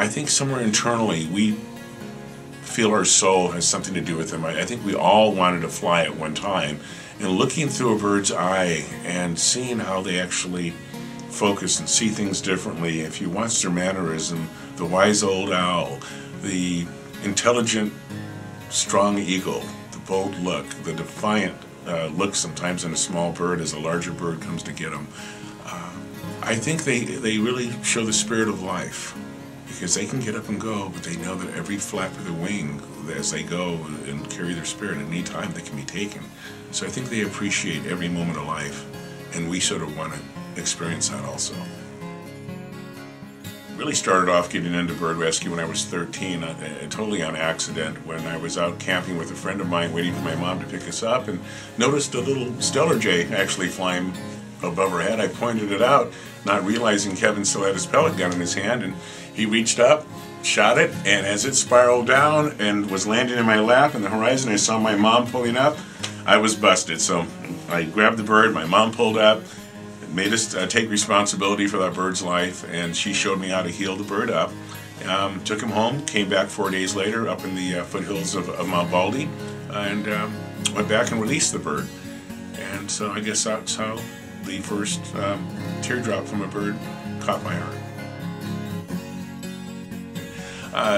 I think somewhere internally we feel our soul has something to do with them. I think we all wanted to fly at one time, and looking through a bird's eye and seeing how they actually focus and see things differently. If you watch their mannerism, the wise old owl, the intelligent, strong eagle, the bold look, the defiant look sometimes in a small bird as a larger bird comes to get them. I think they really show the spirit of life, because they can get up and go, but they know that every flap of their wing as they go and carry their spirit at any time they can be taken. So I think they appreciate every moment of life, and we sort of want to experience that also. Really started off getting into bird rescue when I was 13, totally on accident, when I was out camping with a friend of mine waiting for my mom to pick us up, and noticed a little stellar jay actually flying above her head. I pointed it out, not realizing Kevin still had his pellet gun in his hand, and he reached up, shot it, and as it spiraled down and was landing in my lap in the horizon, I saw my mom pulling up. I was busted, so I grabbed the bird, my mom pulled up, made us take responsibility for that bird's life, and she showed me how to heal the bird up. Took him home, came back 4 days later up in the foothills of Mount Baldy, and went back and released the bird. And so I guess that's how the first teardrop from a bird caught my heart.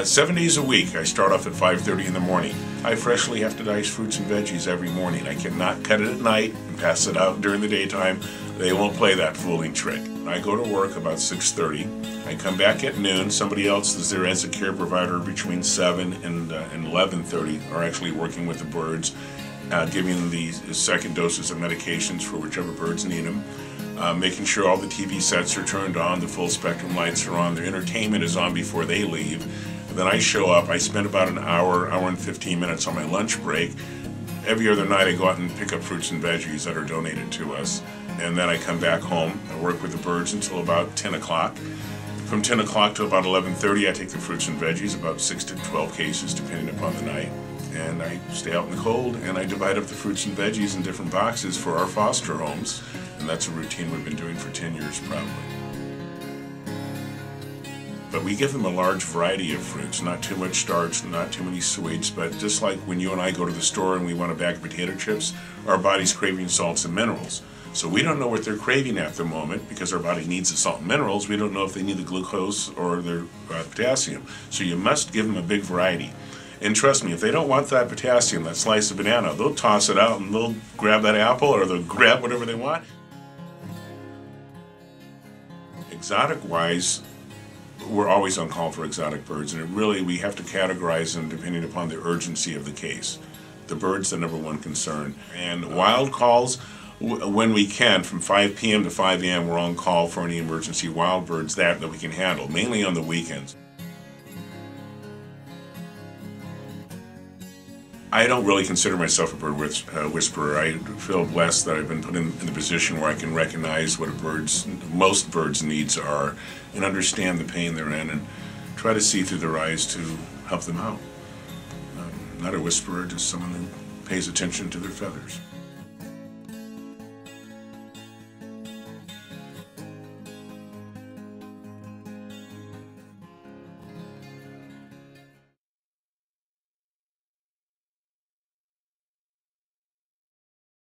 7 days a week, I start off at 5:30 in the morning. I freshly have to dice fruits and veggies every morning. I cannot cut it at night and pass it out during the daytime. They won't play that fooling trick. I go to work about 6:30. I come back at noon. Somebody else is there as a care provider between 7 and 11:30, are actually working with the birds, giving them the second doses of medications for whichever birds need them. Making sure all the TV sets are turned on, the full spectrum lights are on, their entertainment is on before they leave. And then I show up, I spend about an hour and 15 minutes on my lunch break. Every other night I go out and pick up fruits and veggies that are donated to us. And then I come back home, I work with the birds until about 10 o'clock. From 10 o'clock to about 11:30 I take the fruits and veggies, about 6 to 12 cases depending upon the night. And I stay out in the cold and I divide up the fruits and veggies in different boxes for our foster homes. And that's a routine we've been doing for 10 years probably. But we give them a large variety of fruits, not too much starch, not too many sweets, but just like when you and I go to the store and we want a bag of potato chips, our body's craving salts and minerals. So we don't know what they're craving at the moment because our body needs the salt and minerals. We don't know if they need the glucose or their potassium. So you must give them a big variety. And trust me, if they don't want that potassium, that slice of banana, they'll toss it out and they'll grab that apple or they'll grab whatever they want. Exotic-wise, we're always on call for exotic birds, and we have to categorize them depending upon the urgency of the case. The bird's the #1 concern. And wild calls, when we can, from 5 p.m. to 5 a.m., we're on call for any emergency wild birds that we can handle, mainly on the weekends. I don't really consider myself a bird whisperer. I feel blessed that I've been put in the position where I can recognize what most birds' needs are and understand the pain they're in and try to see through their eyes to help them out. Not a whisperer, just someone who pays attention to their feathers.